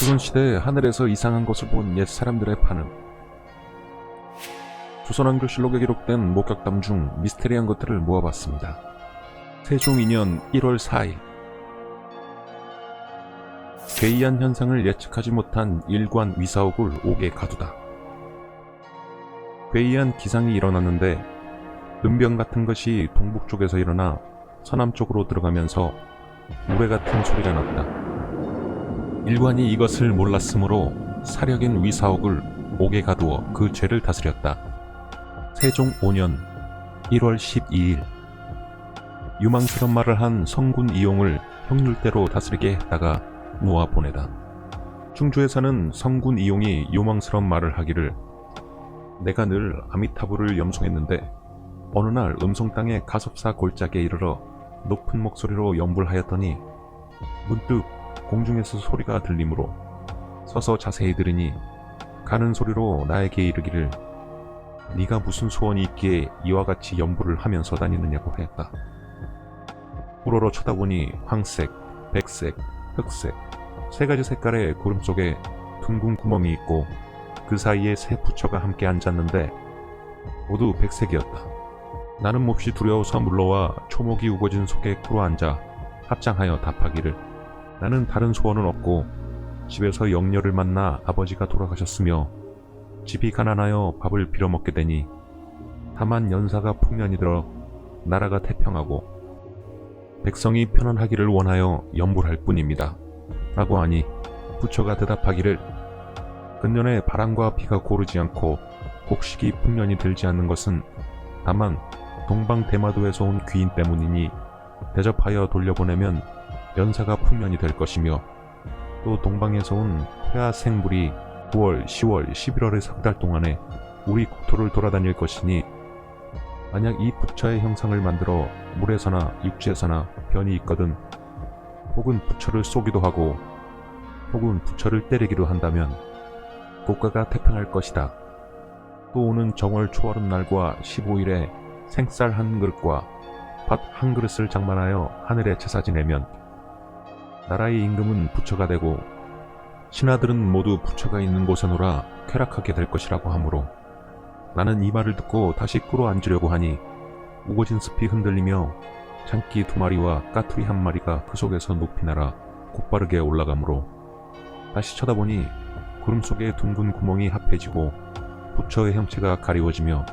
조선시대 하늘에서 이상한 것을 본 옛 사람들의 반응. 조선왕조실록에 기록된 목격담 중 미스테리한 것들을 모아봤습니다. 세종 2년 1월 4일. 괴이한 현상을 예측하지 못한 일관 위사옥을 옥에 가두다. 괴이한 기상이 일어났는데 은병 같은 것이 동북 쪽에서 일어나 서남 쪽으로 들어가면서 우레 같은 소리가 났다. 일관이 이것을 몰랐으므로 사력인 위사옥을 옥에 가두어 그 죄를 다스렸다. 세종 5년 1월 12일. 유망스런 말을 한 성군 이용을 형률대로 다스리게 했다가 놓아 보내다. 충주에 사는 성군 이용이 요망스런 말을 하기를, 내가 늘 아미타불을 염송했는데 어느 날 음성땅의 가섭사 골짜기에 이르러 높은 목소리로 염불하였더니 문득 공중에서 소리가 들리므로 서서 자세히 들으니 가는 소리로 나에게 이르기를, 네가 무슨 소원이 있기에 이와 같이 염불을 하면서 다니느냐고 하였다. 우러러 쳐다보니 황색, 백색, 흑색 세 가지 색깔의 구름 속에 둥근 구멍이 있고 그 사이에 세 부처가 함께 앉았는데 모두 백색이었다. 나는 몹시 두려워서 물러와 초목이 우거진 속에 꿇어앉아 합장하여 답하기를, 나는 다른 소원은 없고 집에서 영녀를 만나 아버지가 돌아가셨으며 집이 가난하여 밥을 빌어먹게 되니 다만 연사가 풍년이 들어 나라가 태평하고 백성이 편안하기를 원하여 염불할 뿐입니다. 라고 하니 부처가 대답하기를, 근년에 바람과 비가 고르지 않고 곡식이 풍년이 들지 않는 것은 다만 동방 대마도에서 온 귀인 때문이니 대접하여 돌려보내면 연사가 풍년이 될 것이며, 또 동방에서 온 회화생불이 9월, 10월, 11월의 석 달 동안에 우리 국토를 돌아다닐 것이니, 만약 이 부처의 형상을 만들어 물에서나 육지에서나 변이 있거든 혹은 부처를 쏘기도 하고 혹은 부처를 때리기도 한다면 국가가 태평할 것이다. 또 오는 정월 초하룻 날과 15일에 생쌀 한 그릇과 밥 한 그릇을 장만하여 하늘에 제사 지내면 나라의 임금은 부처가 되고 신하들은 모두 부처가 있는 곳에 놀아 쾌락하게 될 것이라고 하므로, 나는 이 말을 듣고 다시 꿇어 앉으려고 하니 우거진 숲이 흔들리며 장기 2마리와 까투리 1마리가 그 속에서 높이 날아 곧바르게 올라가므로 다시 쳐다보니 구름 속에 둥근 구멍이 합해지고 부처의 형체가 가리워지며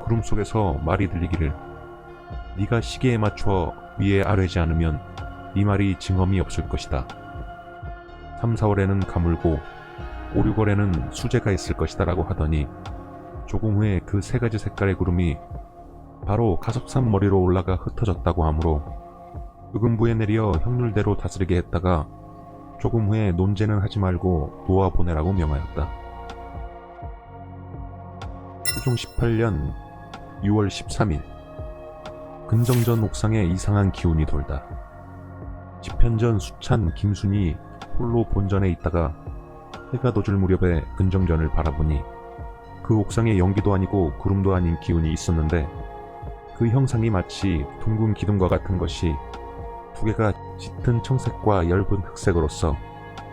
구름 속에서 말이 들리기를, 네가 시계에 맞춰 위에 아래지 않으면 네 말이 증엄이 없을 것이다. 3, 4월에는 가물고 5, 6월에는 수재가 있을 것이다 라고 하더니 조금 후에 그 세 가지 색깔의 구름이 바로 가섭산 머리로 올라가 흩어졌다고 하므로 의금부에 내려 형률대로 다스리게 했다가 조금 후에 논제는 하지 말고 놓아 보내라고 명하였다. 세종 18년 6월 13일. 근정전 옥상에 이상한 기운이 돌다. 집현전 수찬 김순이 홀로 본전에 있다가 해가 돋을 무렵에 근정전을 바라보니 그 옥상에 연기도 아니고 구름도 아닌 기운이 있었는데 그 형상이 마치 둥근 기둥과 같은 것이 두 개가 짙은 청색과 엷은 흑색으로서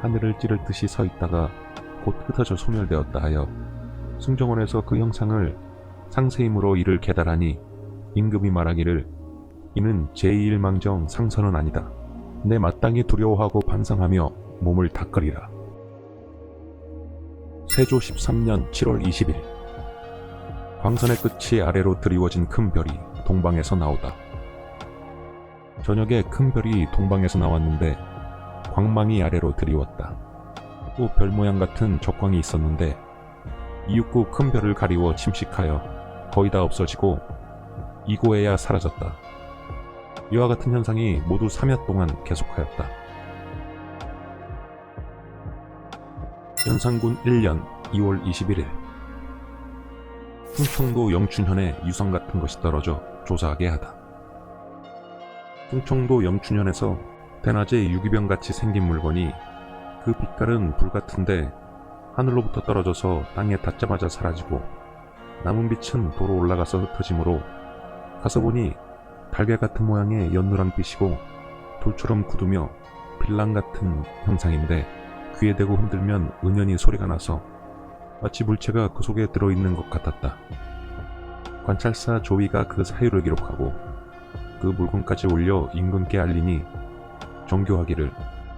하늘을 찌를 듯이 서 있다가 곧 흩어져 소멸되었다 하여 승정원에서 그 형상을 상세임으로 이를 계달하니 임금이 말하기를, 이는 제2일망정 상선은 아니다. 내 마땅히 두려워하고 반성하며 몸을 닦으리라. 세조 13년 7월 20일. 광선의 끝이 아래로 드리워진 큰 별이 동방에서 나오다. 저녁에 큰 별이 동방에서 나왔는데 광망이 아래로 드리웠다. 또 별 모양 같은 적광이 있었는데 이윽고 큰 별을 가리워 침식하여 거의 다 없어지고 이고에야 사라졌다. 이와 같은 현상이 모두 3여 동안 계속하였다. 연산군 1년 2월 21일. 충청도 영춘현에 유성 같은 것이 떨어져 조사하게 하다. 충청도 영춘현에서 대낮에 유기병같이 생긴 물건이 그 빛깔은 불같은데 하늘로부터 떨어져서 땅에 닿자마자 사라지고 남은 빛은 도로 올라가서 흩어지므로 가서 보니 달걀 같은 모양의 연노랑빛이고 돌처럼 굳으며 빌랑 같은 형상인데 귀에 대고 흔들면 은연히 소리가 나서 마치 물체가 그 속에 들어있는 것 같았다. 관찰사 조이가 그 사유를 기록하고 그 물건까지 올려 임금께 알리니 정교하기를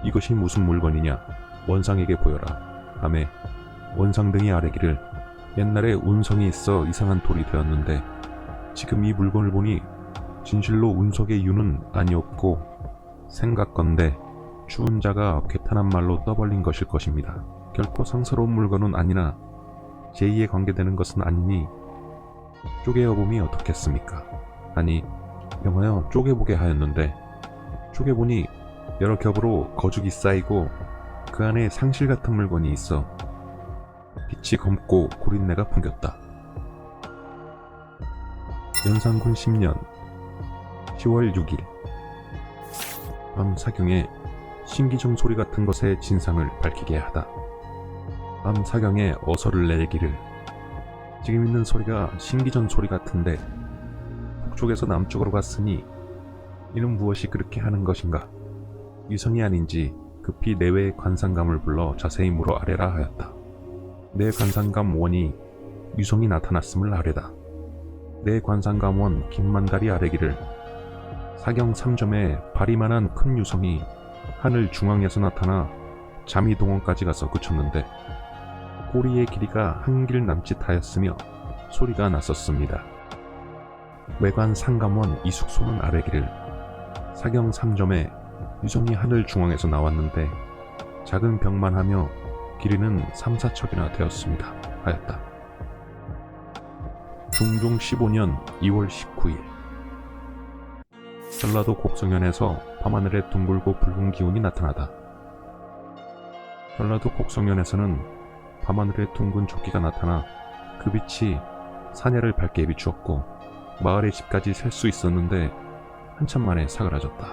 이것이 무슨 물건이냐 원상에게 보여라 하매 원상 등이 아뢰기를 옛날에 운성이 있어 이상한 돌이 되었는데 지금 이 물건을 보니 진실로 운석의 유는 아니었고 생각건대 추운 자가 괴탄한 말로 떠벌린 것일 것입니다. 결코 상스러운 물건은 아니나 제2에 관계되는 것은 아니니 쪼개어봄이 어떻겠습니까? 아니 명하여 쪼개보게 하였는데 쪼개보니 여러 겹으로 거죽이 쌓이고 그 안에 상실 같은 물건이 있어 빛이 검고 고린내가 풍겼다. 연산군 10년 10월 6일 밤 사경에 신기정 소리 같은 것의 진상을 밝히게 하다. 밤 사경에 어서를 내기를 지금 있는 소리가 신기전 소리 같은데 북쪽에서 남쪽으로 갔으니 이는 무엇이 그렇게 하는 것인가? 유성이 아닌지 급히 내외의 관상감을 불러 자세히 물어 아뢰라 하였다. 내 관상감 원이 유성이 나타났음을 아뢰다. 내 관상감 원 김만달이 아뢰기를 사경 3점에 바리만한 큰 유성이 하늘 중앙에서 나타나 자미동원까지 가서 그쳤는데 꼬리의 길이가 한 길 남짓하였으며 소리가 났었습니다. 외관 상감원 이숙소는 아뢰기를 사경 3점에 유성이 하늘 중앙에서 나왔는데 작은 벽만 하며 길이는 3, 4척이나 되었습니다 하였다. 중종 15년 2월 19일 전라도 곡성현에서 밤하늘에 둥글고 붉은 기운이 나타나다. 전라도 곡성현에서는 밤하늘에 둥근 조끼가 나타나 그 빛이 사냐를 밝게 비추었고 마을의 집까지 셀 수 있었는데 한참 만에 사그라졌다.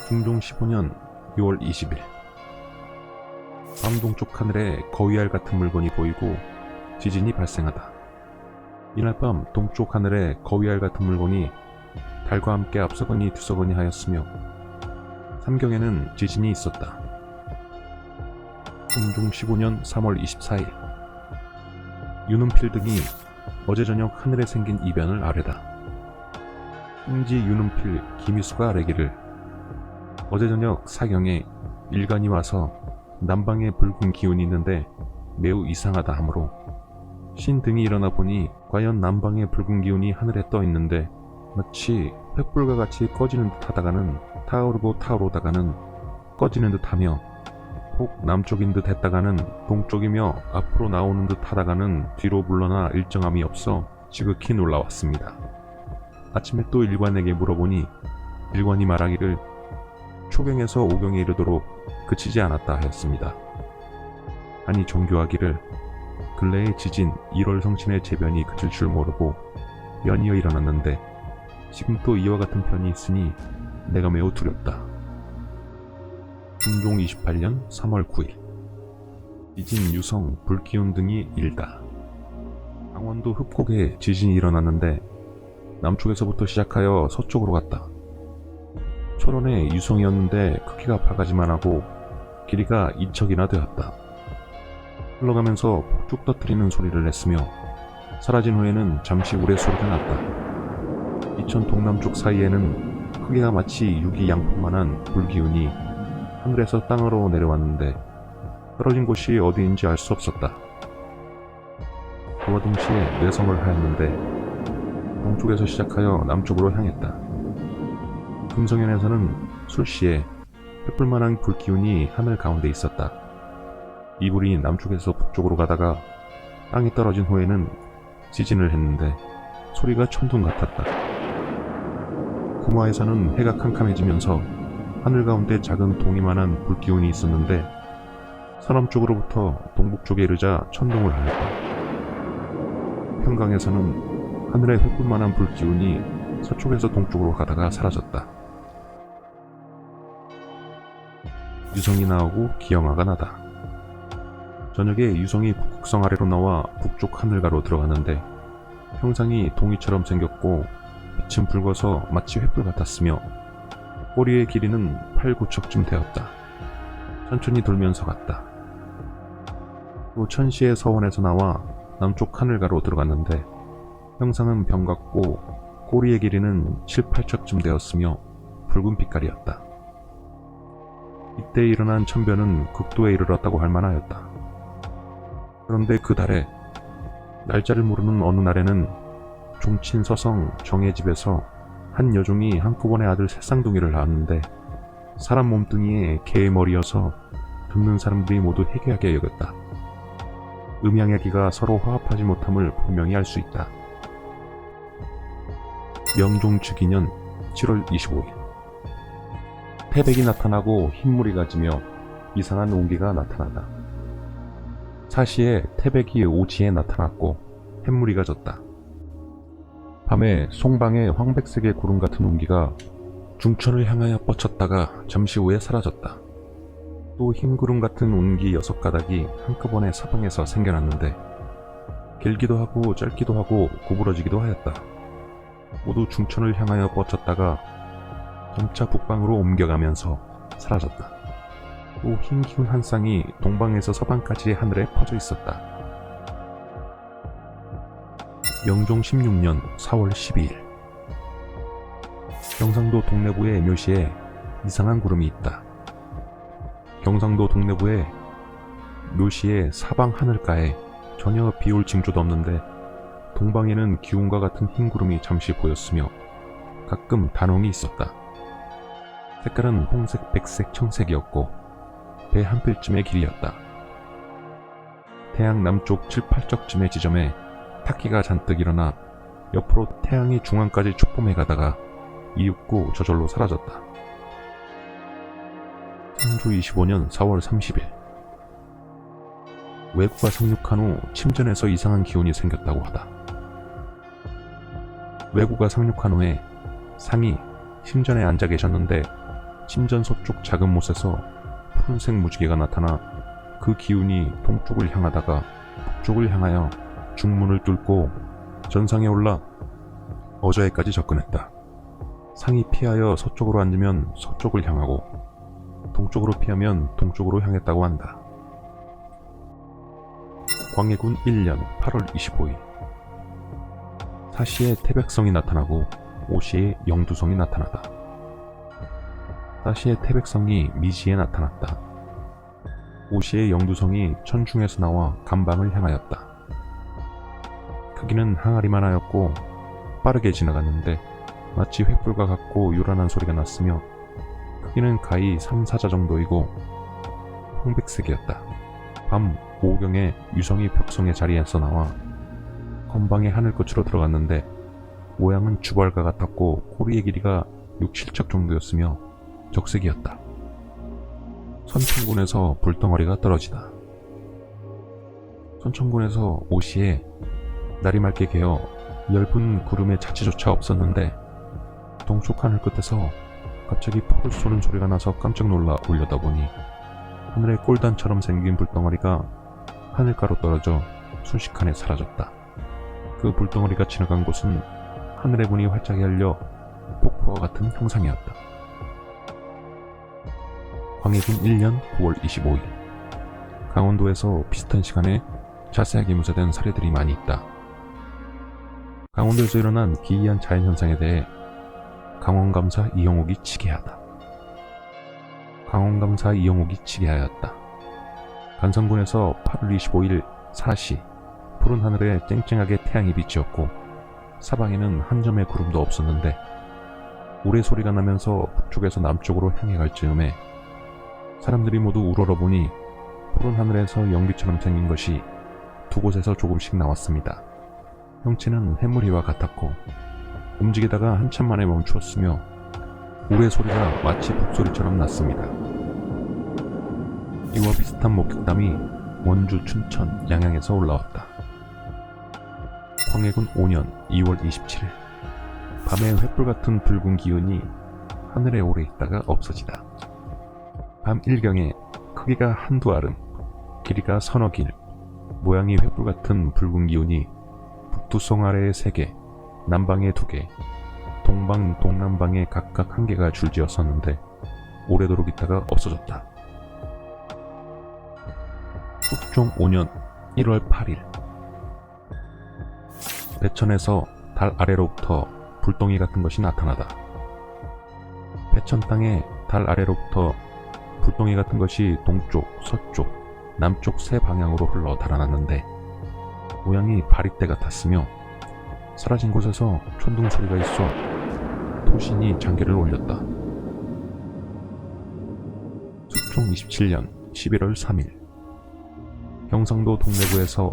중종 15년 6월 20일 밤 동쪽 하늘에 거위알 같은 물건이 보이고 지진이 발생하다. 이날 밤 동쪽 하늘에 거위알 같은 물건이 달과 함께 앞서거니 뒤서거니 하였으며 삼경에는 지진이 있었다. 중종 15년 3월 24일 유눈필 등이 어제 저녁 하늘에 생긴 이변을 아뢰다. 홍지 유눈필 김희수가 아뢰기를 어제 저녁 사경에 일간이 와서 남방에 붉은 기운이 있는데 매우 이상하다 하므로 신 등이 일어나 보니 과연 남방에 붉은 기운이 하늘에 떠 있는데 마치 횃불과 같이 꺼지는 듯 하다가는 타오르고 타오르다가는 꺼지는 듯 하며 혹 남쪽인 듯 했다가는 동쪽이며 앞으로 나오는 듯 하다가는 뒤로 물러나 일정함이 없어 지극히 놀라웠습니다. 아침에 또 일관에게 물어보니 일관이 말하기를 초경에서 오경에 이르도록 그치지 않았다 하였습니다. 아니 정교하기를 근래의 지진 1월 성신의 재변이 그칠 줄 모르고 연이어 일어났는데 지금 또 이와 같은 편이 있으니 내가 매우 두렵다. 중종 28년 3월 9일 지진, 유성, 불기운 등이 일다. 강원도 흡곡에 지진이 일어났는데 남쪽에서부터 시작하여 서쪽으로 갔다. 초론에 유성이었는데 크기가 바가지만 하고 길이가 2척이나 되었다. 흘러가면서 폭죽 터뜨리는 소리를 냈으며 사라진 후에는 잠시 우레소리가 났다. 이천 동남쪽 사이에는 크기가 마치 유기양품만한 불기운이 하늘에서 땅으로 내려왔는데 떨어진 곳이 어디인지 알 수 없었다. 그와 동시에 뇌성을 하였는데 동쪽에서 시작하여 남쪽으로 향했다. 금성현에서는 술시에 횃불만한 불기운이 하늘 가운데 있었다. 이 불이 남쪽에서 북쪽으로 가다가 땅이 떨어진 후에는 지진을 했는데 소리가 천둥 같았다. 금화에서는 해가 캄캄해지면서 하늘 가운데 작은 동이만한 불기운이 있었는데 서남쪽으로부터 동북쪽에 이르자 천둥을 하였다. 평강에서는 하늘에 횃불만한 불기운이 서쪽에서 동쪽으로 가다가 사라졌다. 유성이 나오고 기영아가 나다. 저녁에 유성이 북극성 아래로 나와 북쪽 하늘가로 들어가는데 형상이 동이처럼 생겼고 빛은 붉어서 마치 횃불 같았으며 꼬리의 길이는 8, 9척쯤 되었다. 천천히 돌면서 갔다. 또 천시의 서원에서 나와 남쪽 하늘가로 들어갔는데 형상은 병 같고 꼬리의 길이는 7, 8척쯤 되었으며 붉은 빛깔이었다. 이때 일어난 천변은 극도에 이르렀다고 할 만하였다. 그런데 그 달에 날짜를 모르는 어느 날에는 종친 서성 정의 집에서 한 여종이 한꺼번에 아들 세 쌍둥이를 낳았는데 사람 몸뚱이에 개의 머리여서 듣는 사람들이 모두 해괴하게 여겼다. 음양의 기가 서로 화합하지 못함을 분명히 알 수 있다. 명종 즉위년 7월 25일 태백이 나타나고 흰물이 가지며 이상한 온기가 나타나다. 사시에 태백이 오지에 나타났고 햇물이 가졌다. 밤에 송방의 황백색의 구름 같은 온기가 중천을 향하여 뻗쳤다가 잠시 후에 사라졌다. 또 흰구름 같은 온기 6가닥이 한꺼번에 사방에서 생겨났는데 길기도 하고 짧기도 하고 구부러지기도 하였다. 모두 중천을 향하여 뻗쳤다가 점차 북방으로 옮겨가면서 사라졌다. 또 흰 기운 한 쌍이 동방에서 서방까지의 하늘에 퍼져 있었다. 명종 16년 4월 12일 경상도 동래부의 묘시에 이상한 구름이 있다. 경상도 동래부의 묘시의 사방 하늘가에 전혀 비올 징조도 없는데 동방에는 기운과 같은 흰 구름이 잠시 보였으며 가끔 단홍이 있었다. 색깔은 홍색, 백색, 청색이었고 배 한 필쯤의 길이었다. 태양 남쪽 7, 8척쯤의 지점에 타키가 잔뜩 일어나 옆으로 태양이 중앙까지 축범해 가다가 이윽고 저절로 사라졌다. 성주 25년 4월 30일 외구가 상륙한 후 침전에서 이상한 기운이 생겼다고 하다. 외구가 상륙한 후에 상이 심전에 앉아 계셨는데 침전 서쪽 작은 못에서 푸른색 무지개가 나타나 그 기운이 동쪽을 향하다가 북쪽을 향하여 중문을 뚫고 전상에 올라 어저에까지 접근했다. 상이 피하여 서쪽으로 앉으면 서쪽을 향하고 동쪽으로 피하면 동쪽으로 향했다고 한다. 광해군 1년 8월 25일 사시에 태백성이 나타나고 오시에 영두성이 나타나다. 사시의 태백성이 미지에 나타났다. 오시의 영두성이 천중에서 나와 감방을 향하였다. 크기는 항아리만 하였고 빠르게 지나갔는데 마치 횃불과 같고 요란한 소리가 났으며 크기는 가히 3, 4자 정도이고 황백색이었다. 밤 오경에 유성이 벽성의 자리에서 나와 건방의 하늘꽃으로 들어갔는데 모양은 주발과 같았고 꼬리의 길이가 6, 7척 정도였으며 적색이었다. 선천군에서 불덩어리가 떨어지다. 선천군에서 오시에 날이 맑게 개어 엷은 구름의 자취조차 없었는데 동쪽 하늘 끝에서 갑자기 폭을 쏘는 소리가 나서 깜짝 놀라 올려다보니 하늘에 꼴단처럼 생긴 불덩어리가 하늘가로 떨어져 순식간에 사라졌다. 그 불덩어리가 지나간 곳은 하늘의 문이 활짝 열려 폭포와 같은 형상이었다. 광해군 1년 9월 25일 강원도에서 비슷한 시간에 자세하게 묘사된 사례들이 많이 있다. 강원도에서 일어난 기이한 자연현상에 대해 강원감사 이영옥이 치계하다. 강원감사 이영옥이 치계하였다. 간선군에서 8월 25일 사시 푸른 하늘에 쨍쨍하게 태양이 비치었고 사방에는 한 점의 구름도 없었는데 우레 소리가 나면서 북쪽에서 남쪽으로 향해 갈 즈음에 사람들이 모두 우러러보니 푸른 하늘에서 연기처럼 생긴 것이 두 곳에서 조금씩 나왔습니다. 형체는 해무리와 같았고 움직이다가 한참 만에 멈추었으며 우레 소리가 마치 북소리처럼 났습니다. 이와 비슷한 목격담이 원주, 춘천, 양양에서 올라왔다. 광해군 5년 2월 27일 밤에 횃불 같은 붉은 기운이 하늘에 오래 있다가 없어지다. 밤 일경에 크기가 한두 알음, 길이가 서너 길, 모양이 횃불 같은 붉은 기운이 북두성 아래에 3개, 남방에 2개, 동방, 동남방에 각각 1개가 줄지었었는데 오래도록 있다가 없어졌다. 숙종 5년 1월 8일 배천에서 달 아래로부터 불덩이 같은 것이 나타나다. 배천 땅에 달 아래로부터 불덩이 같은 것이 동쪽, 서쪽, 남쪽 세 방향으로 흘러 달아났는데 모양이 바리떼 같았으며 사라진 곳에서 천둥 소리가 있어 토신이 장계를 올렸다. 숙종 27년 11월 3일 경상도 동래구에서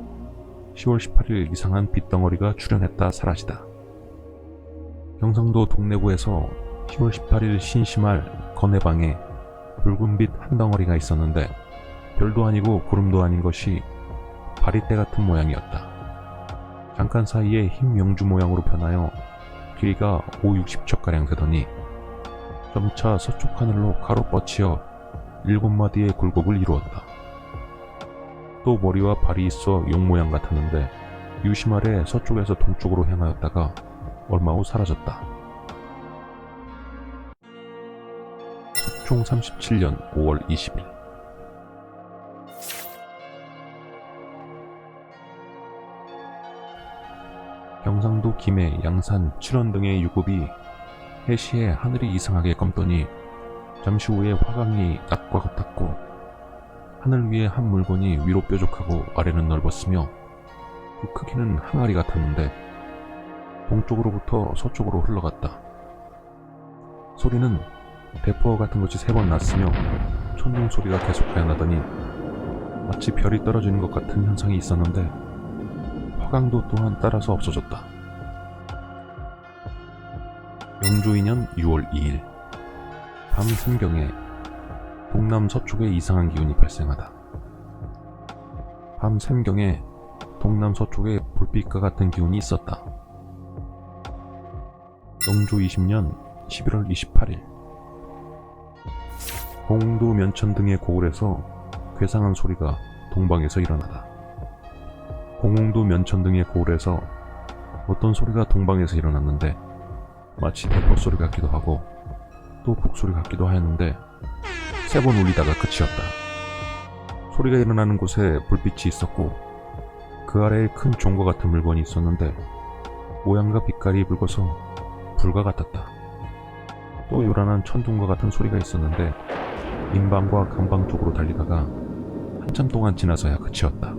10월 18일 이상한 빗덩어리가 출현했다 사라지다. 경상도 동래구에서 10월 18일 신시말 건해방에 붉은 빛 한 덩어리가 있었는데 별도 아니고 구름도 아닌 것이 바리떼 같은 모양이었다. 잠깐 사이에 흰 명주 모양으로 변하여 길이가 5-60척가량 되더니 점차 서쪽 하늘로 가로 뻗치어 7마디의 굴곡을 이루었다. 또 머리와 발이 있어 용 모양 같았는데 유심 아래 서쪽에서 동쪽으로 향하였다가 얼마 후 사라졌다. 숙종 37년 5월 20일 경상도 김해, 양산, 칠원 등의 유급이 해시에 하늘이 이상하게 검더니 잠시 후에 화강이 낮과 같았고 하늘 위에 한 물건이 위로 뾰족하고 아래는 넓었으며 그 크기는 항아리 같았는데 동쪽으로부터 서쪽으로 흘러갔다. 소리는 대포 같은 것이 3번 났으며 천둥 소리가 계속하여 나더니 마치 별이 떨어지는 것 같은 현상이 있었는데 화강도 또한 따라서 없어졌다. 영조 2년 6월 2일 밤 3경에 동남서쪽에 이상한 기운이 발생하다. 밤 3경에 동남서쪽에 불빛과 같은 기운이 있었다. 영조 20년 11월 28일 공웅도 면천 등의 고을에서 괴상한 소리가 동방에서 일어나다. 공웅도 면천 등의 고을에서 어떤 소리가 동방에서 일어났는데 마치 대포 소리 같기도 하고 또 북소리 같기도 하였는데 3번 울리다가 끝이었다. 소리가 일어나는 곳에 불빛이 있었고 그 아래에 큰 종과 같은 물건이 있었는데 모양과 빛깔이 붉어서 불과 같았다. 또 요란한 천둥과 같은 소리가 있었는데 인방과 강방 쪽으로 달리다가 한참 동안 지나서야 끝이었다.